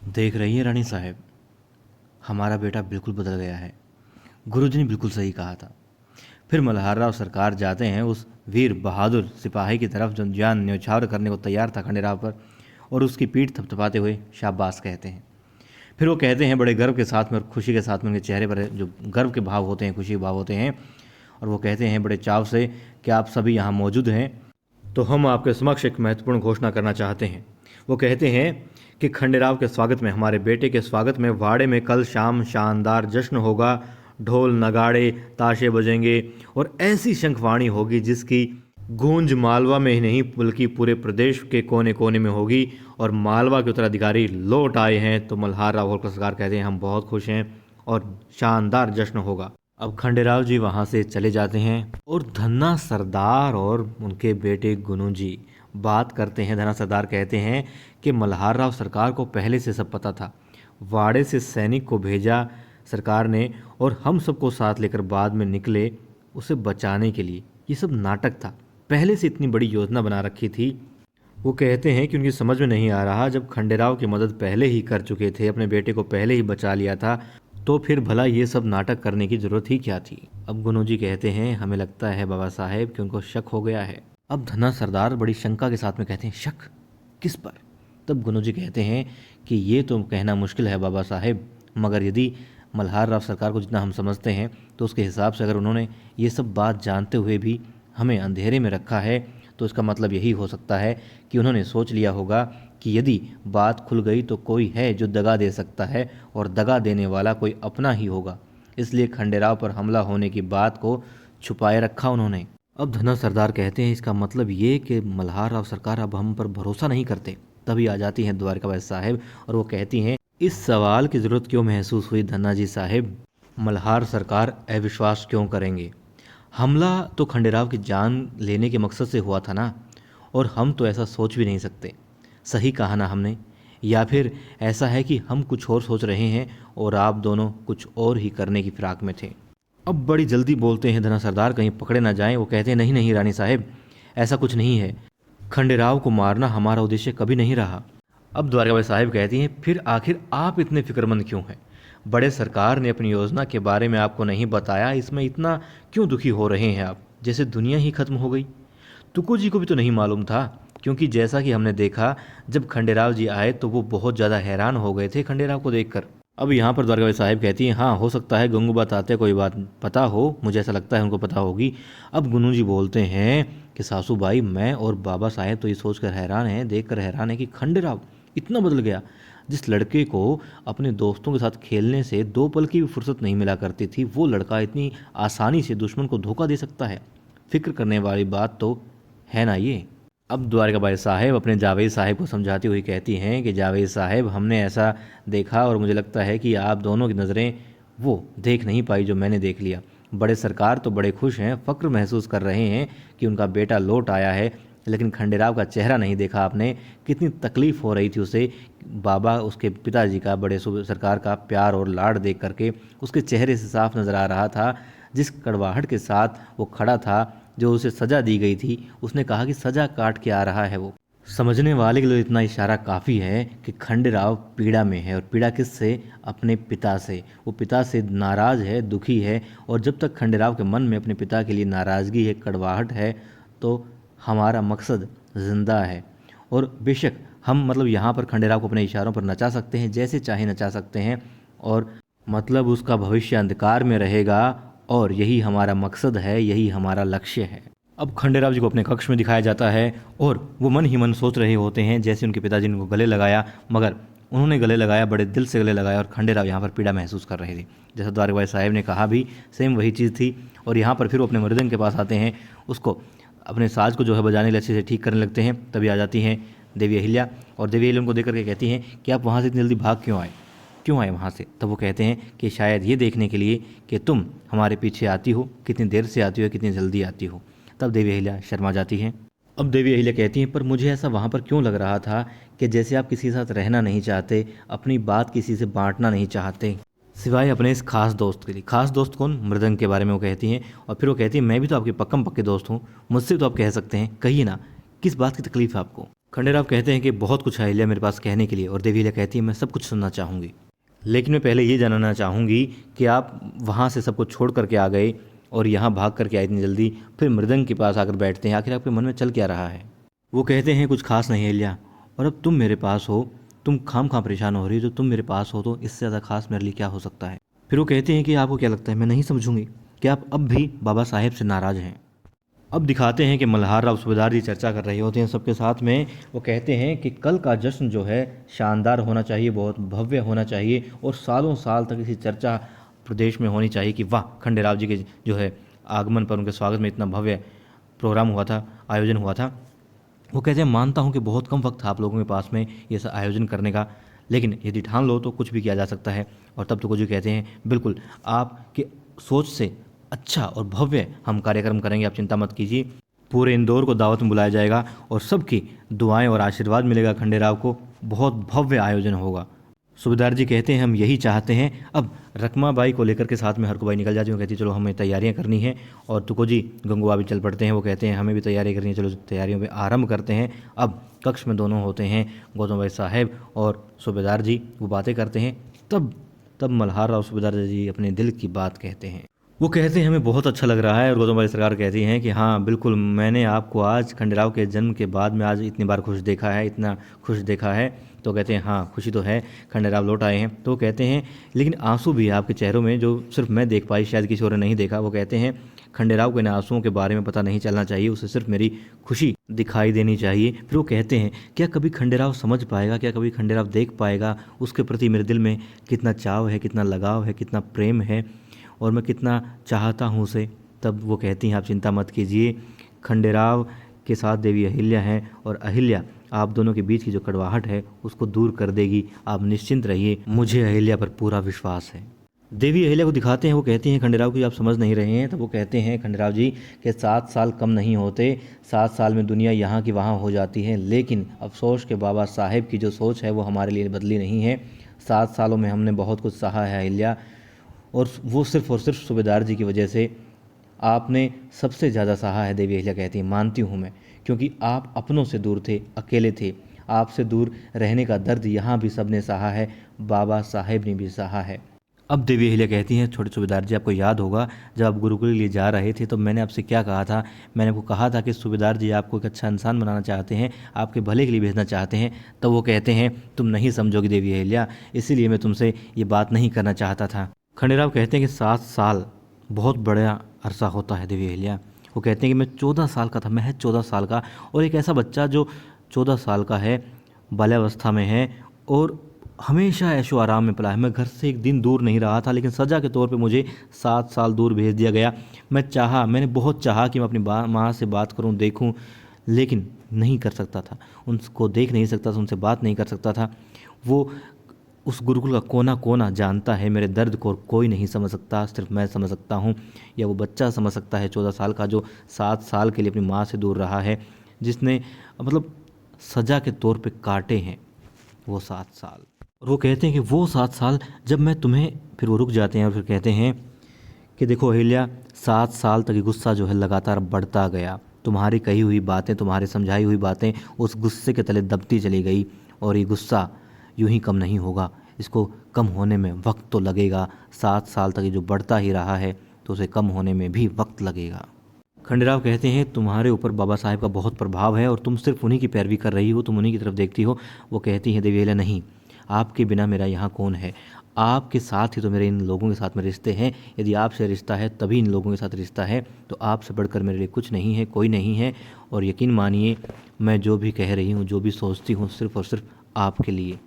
देख रही है रानी साहब, हमारा बेटा बिल्कुल बदल गया है। गुरुजी ने बिल्कुल सही कहा था। फिर मल्हारराव सरकार जाते हैं उस वीर बहादुर सिपाही की तरफ जो जान न्यौछावर करने को तैयार था खंडेराव पर, और उसकी पीठ थपथपाते हुए शाबाश कहते हैं। फिर वो कहते हैं बड़े गर्व के साथ में और खुशी के साथ में, उनके चेहरे पर जो गर्व के भाव होते हैं, खुशी के भाव होते हैं, और वो कहते हैं बड़े चाव से कि आप सभी यहाँ मौजूद हैं तो हम आपके समक्ष एक महत्वपूर्ण घोषणा करना चाहते हैं। वो कहते हैं कि खंडेराव के स्वागत में, हमारे बेटे के स्वागत में वाड़े में कल शाम शानदार जश्न होगा। ढोल नगाड़े ताशे बजेंगे और ऐसी शंखवाणी होगी जिसकी गूंज मालवा में ही नहीं बल्कि पूरे प्रदेश के कोने कोने में होगी। और मालवा के उत्तराधिकारी लौट आए हैं। तो मल्हारराव होलकर सरकार कहते हैं हम बहुत खुश हैं और शानदार जश्न होगा। अब खंडेराव जी वहाँ से चले जाते हैं और धन्ना सरदार और उनके बेटे गुनू जी बात करते हैं। धन्ना सरदार कहते हैं कि मल्हारराव सरकार को पहले से सब पता था। वाड़े से सैनिक को भेजा सरकार ने और हम सबको साथ लेकर बाद में निकले उसे बचाने के लिए। ये सब नाटक था, पहले से इतनी बड़ी योजना बना रखी थी। वो कहते हैं कि उनकी समझ में नहीं आ रहा, जब खंडेराव की मदद पहले ही कर चुके थे, अपने बेटे को पहले ही बचा लिया था, तो फिर भला ये सब नाटक करने की जरूरत ही क्या थी। अब गुनू जी कहते हैं हमें लगता है बाबा साहेब कि उनको शक हो गया है। अब धन्ना सरदार बड़ी शंका के साथ में कहते हैं शक किस पर। तब गुनू जी कहते हैं कि ये तो कहना मुश्किल है बाबा साहेब, मगर यदि मल्हारराव सरकार को जितना हम समझते हैं तो उसके हिसाब से अगर उन्होंने ये सब बात जानते हुए भी हमें अंधेरे में रखा है तो इसका मतलब यही हो सकता है कि उन्होंने सोच लिया होगा कि यदि बात खुल गई तो कोई है जो दगा दे सकता है और दगा देने वाला कोई अपना ही होगा। इसलिए खंडेराव पर हमला होने की बात को छुपाए रखा उन्होंने। अब धन्ना सरदार कहते हैं इसका मतलब ये कि मल्हारराव सरकार अब हम पर भरोसा नहीं करते। तभी आ जाती हैं द्वारकाबाई साहेब और वो कहती हैं इस सवाल की ज़रूरत क्यों महसूस हुई धन्ना जी साहेब, मल्हार सरकार अविश्वास क्यों करेंगे? हमला तो खंडेराव की जान लेने के मकसद से हुआ था ना, और हम तो ऐसा सोच भी नहीं सकते। सही कहा ना हमने? या फिर ऐसा है कि हम कुछ और सोच रहे हैं और आप दोनों कुछ और ही करने की फिराक में थे। अब बड़ी जल्दी बोलते हैं धना सरदार, कहीं पकड़े ना जाएं। वो कहते हैं नहीं नहीं रानी साहब, ऐसा कुछ नहीं है। खंडेराव को मारना हमारा उद्देश्य कभी नहीं रहा। अब द्वारकाबाई साहब कहती हैं फिर आखिर आप इतने फिक्रमंद क्यों हैं? बड़े सरकार ने अपनी योजना के बारे में आपको नहीं बताया, इसमें इतना क्यों दुखी हो रहे हैं आप, जैसे दुनिया ही खत्म हो गई? तुको जी को भी तो नहीं मालूम था, क्योंकि जैसा कि हमने देखा जब खंडेराव जी आए तो वो बहुत ज़्यादा हैरान हो गए थे खंडेराव को देखकर। अब यहाँ पर द्वारकाबाई साहब कहती हैं हाँ हो सकता है गंगूबा तात्या कोई बात पता हो, मुझे ऐसा लगता है उनको पता होगी। अब गुनू जी बोलते हैं कि सासू बाई, मैं और बाबा साहेब तो ये सोचकर हैरान हैं, देखकर हैरान है कि खंडेराव इतना बदल गया। जिस लड़के को अपने दोस्तों के साथ खेलने से दो पल की भी फुर्सत नहीं मिला करती थी, वो लड़का इतनी आसानी से दुश्मन को धोखा दे सकता है। फिक्र करने वाली बात तो है ना ये। अब द्वारकाबाई साहेब अपने जावेद साहेब को समझाती हुई कहती हैं कि जावेद साहेब, हमने ऐसा देखा और मुझे लगता है कि आप दोनों की नज़रें वो देख नहीं पाई जो मैंने देख लिया। बड़े सरकार तो बड़े खुश हैं, फ़क्र महसूस कर रहे हैं कि उनका बेटा लौट आया है, लेकिन खंडेराव का चेहरा नहीं देखा आपने, कितनी तकलीफ़ हो रही थी उसे। बाबा उसके पिताजी का, बड़े सरकार का प्यार और लाड देख करके उसके चेहरे से साफ नज़र आ रहा था। जिस कड़वाहट के साथ वो खड़ा था, जो उसे सज़ा दी गई थी, उसने कहा कि सज़ा काट के आ रहा है वो। समझने वाले के लिए इतना इशारा काफ़ी है कि खंडेराव पीड़ा में है, और पीड़ा किससे? अपने पिता से। वो पिता से नाराज़ है, दुखी है, और जब तक खंडेराव के मन में अपने पिता के लिए नाराज़गी है, कड़वाहट है, तो हमारा मकसद ज़िंदा है। और बेशक हम यहाँ पर खंडेराव को अपने इशारों पर नचा सकते हैं, जैसे चाहे नचा सकते हैं, और उसका भविष्य अंधकार में रहेगा, और यही हमारा मकसद है, यही हमारा लक्ष्य है। अब खंडेराव जी को अपने कक्ष में दिखाया जाता है और वो मन ही मन सोच रहे होते हैं जैसे उनके पिताजी ने उनको गले लगाया, मगर उन्होंने गले लगाया, बड़े दिल से गले लगाया, और खंडेराव यहाँ पर पीड़ा महसूस कर रहे थे। जैसा द्वारकाबाई साहब ने कहा भी सेम वही चीज़ थी। और यहाँ पर फिर वो अपने मृदंग के पास आते हैं, उसको अपने साज को बजाने के लिए अच्छे से ठीक करने लगते हैं। तभी आ जाती हैं देवी अहिल्या, और देवी अहिल्या उनको देख करके कहती हैं कि आप वहाँ से इतनी जल्दी भाग क्यों आए वहाँ से? तब वो कहते हैं कि शायद ये देखने के लिए कि तुम हमारे पीछे आती हो, कितनी देर से आती हो, कितनी जल्दी आती हो। तब देवी अहिल्या शर्मा जाती हैं। अब देवी अहिल्या कहती हैं पर मुझे ऐसा वहाँ पर क्यों लग रहा था कि जैसे आप किसी के साथ रहना नहीं चाहते, अपनी बात किसी से बांटना नहीं चाहते, सिवाय अपने इस खास दोस्त के लिए। खास दोस्त कौन? मृदंग के बारे में वो कहती हैं। और फिर वो कहती है मैं भी तो आपके पक्के दोस्त हूँ, मुझसे तो आप कह सकते हैं, कहिए ना किस बात की तकलीफ़ है आपको? खंडेराव कहते हैं कि बहुत कुछ है अहिल्या मेरे पास कहने के लिए, और देवी अहिल्या कहती है मैं सब कुछ सुनना चाहूँगी, लेकिन मैं पहले ये जानना चाहूँगी कि आप वहाँ से सब कुछ छोड़ करके आ गए और यहाँ भाग करके आए इतनी जल्दी, फिर मृदंग के पास आकर बैठते हैं, आखिर आपके मन में चल क्या रहा है। वो कहते हैं कुछ खास नहीं अहिल्या, और अब तुम मेरे पास हो, तुम खाम खाम परेशान हो रही हो, जो तुम मेरे पास हो तो इससे ज़्यादा खास मेरे लिए क्या हो सकता है। फिर वो कहते हैं कि आपको क्या लगता है मैं नहीं समझूंगी कि आप अब भी बाबा साहेब से नाराज़ हैं। अब दिखाते हैं कि मल्हार राव सूबेदार जी चर्चा कर रहे होते हैं सबके साथ में। वो कहते हैं कि कल का जश्न जो है शानदार होना चाहिए, बहुत भव्य होना चाहिए, और सालों साल तक इसी चर्चा प्रदेश में होनी चाहिए कि वाह खंडेराव जी के जो है आगमन पर, उनके स्वागत में इतना भव्य प्रोग्राम हुआ था, आयोजन हुआ था। वो कहते हैं मानता हूँ कि बहुत कम वक्त था आप लोगों के पास में ये सब आयोजन करने का, लेकिन यदि ठान लो तो कुछ भी किया जा सकता है। और तब तो कुछ भी कहते हैं बिल्कुल आपके सोच से अच्छा और भव्य हम कार्यक्रम करेंगे, आप चिंता मत कीजिए। पूरे इंदौर को दावत में बुलाया जाएगा और सबकी दुआएं और आशीर्वाद मिलेगा खंडेराव को, बहुत भव्य आयोजन होगा। सूबेदार जी कहते हैं हम यही चाहते हैं। अब रकमा बाई को लेकर के साथ में हरकू बाई निकल जाती है, कहती है चलो हमें तैयारियां करनी है, और तुको जी गंगूबा भी चल पड़ते हैं। वो कहते हैं हमें भी तैयारी करनी है, चलो तैयारियों पे आरंभ करते हैं। अब कक्ष में दोनों होते हैं, गौतम भाई साहब और सूबेदार जी, वो बातें करते हैं। तब मल्हार राव सूबेदार जी अपने दिल की बात कहते हैं। वो कहते हैं हमें बहुत अच्छा लग रहा है, और गौतम भाई सरकार कहती हैं कि हाँ बिल्कुल, मैंने आपको आज खंडेराव के जन्म के बाद में आज इतनी बार खुश देखा है, इतना खुश देखा है। तो कहते हैं हाँ खुशी तो है, खंडेराव लौट आए हैं। तो कहते हैं लेकिन आंसू भी है आपके चेहरों में, जो सिर्फ मैं देख पाई, शायद किसी और ने नहीं देखा। वो कहते हैं खंडेराव को इन आंसुओं के बारे में पता नहीं चलना चाहिए, उसे सिर्फ मेरी खुशी दिखाई देनी चाहिए। फिर वो कहते हैं क्या कभी खंडेराव समझ पाएगा, क्या कभी खंडेराव देख पाएगा उसके प्रति मेरे दिल में कितना चाव है, कितना लगाव है, कितना प्रेम है, और मैं कितना चाहता हूँ उसे। तब वो कहती हैं आप चिंता मत कीजिए, खंडेराव के साथ देवी अहिल्या हैं, और अहिल्या आप दोनों के बीच की जो कड़वाहट है उसको दूर कर देगी, आप निश्चिंत रहिए, मुझे अहिल्या पर पूरा विश्वास है। देवी अहिल्या को दिखाते हैं, वो कहती हैं खंडेराव की आप समझ नहीं रहे हैं। तब वो कहते हैं खंडेराव जी के 7 साल कम नहीं होते, 7 साल में दुनिया यहाँ की वहाँ हो जाती है, लेकिन अफसोस के बाबा साहेब की जो सोच है वो हमारे लिए बदली नहीं है। 7 सालों में हमने बहुत कुछ सहा है अहिल्या, और वो सिर्फ और सिर्फ सूबेदार जी की वजह से। आपने सबसे ज़्यादा सहा है, देवी अहिल्या कहती है। मानती हूँ मैं, क्योंकि आप अपनों से दूर थे, अकेले थे, आपसे दूर रहने का दर्द यहाँ भी सबने सहा है, बाबा साहेब ने भी सहा है। अब देवी अहिल्या कहती हैं छोटे सूबेदार जी आपको याद होगा जब आप गुरुकुल के लिए जा रहे थे तो मैंने आपसे क्या कहा था। मैंने आपको कहा था कि सूबेदार जी आपको एक अच्छा इंसान बनाना चाहते हैं, आपके भले के लिए भेजना चाहते हैं। तब वो कहते हैं तुम नहीं समझोगी देवी अहिल्या, इसीलिए मैं तुमसे ये बात नहीं करना चाहता था। खंडेराव कहते हैं कि 7 साल बहुत बड़ा अरसा होता है देवी अहिल्या। वो कहते हैं कि मैं 14 साल का था, महज 14 साल का, और एक ऐसा बच्चा जो 14 साल का है, बाल्यावस्था में है, और हमेशा ऐशो आराम में पला है। मैं घर से एक दिन दूर नहीं रहा था, लेकिन सज़ा के तौर पे मुझे 7 साल दूर भेज दिया गया। मैंने बहुत चाहा कि मैं अपनी माँ से बात करूं, देखूं, लेकिन नहीं कर सकता था, उनको देख नहीं सकता था, उनसे बात नहीं कर सकता था। वो उस गुरुकुल का कोना कोना जानता है, मेरे दर्द को कोई नहीं समझ सकता, सिर्फ मैं समझ सकता हूँ, या वो बच्चा समझ सकता है 14 साल का, जो 7 साल के लिए अपनी माँ से दूर रहा है, जिसने मतलब सज़ा के तौर पे काटे हैं वो 7 साल। और वो कहते हैं कि वो 7 साल जब मैं तुम्हें, फिर वो रुक जाते हैं और फिर कहते हैं कि देखो अहिल्या, 7 साल तक ये गुस्सा जो है लगातार बढ़ता गया, तुम्हारी कही हुई बातें, तुम्हारी समझाई हुई बातें उस गुस्से के तले दबती चली गई, और ये गुस्सा यूं ही कम नहीं होगा, इसको कम होने में वक्त तो लगेगा। 7 साल तक ये जो बढ़ता ही रहा है तो उसे कम होने में भी वक्त लगेगा। खंडेराव कहते हैं तुम्हारे ऊपर बाबा साहेब का बहुत प्रभाव है और तुम सिर्फ उन्हीं की पैरवी कर रही हो, तुम उन्हीं की तरफ देखती हो। वो कहती हैं देवी अहिल्या नहीं, आपके बिना मेरा यहाँ कौन है, आपके साथ ही तो मेरे इन लोगों के साथ में रिश्ते हैं, यदि आपसे रिश्ता है तभी इन लोगों के साथ रिश्ता है, तो आपसे बढ़कर मेरे लिए कुछ नहीं है, कोई नहीं है। और यकीन मानिए मैं जो भी कह रही हूँ, जो भी सोचती हूँ, सिर्फ और सिर्फ आपके लिए।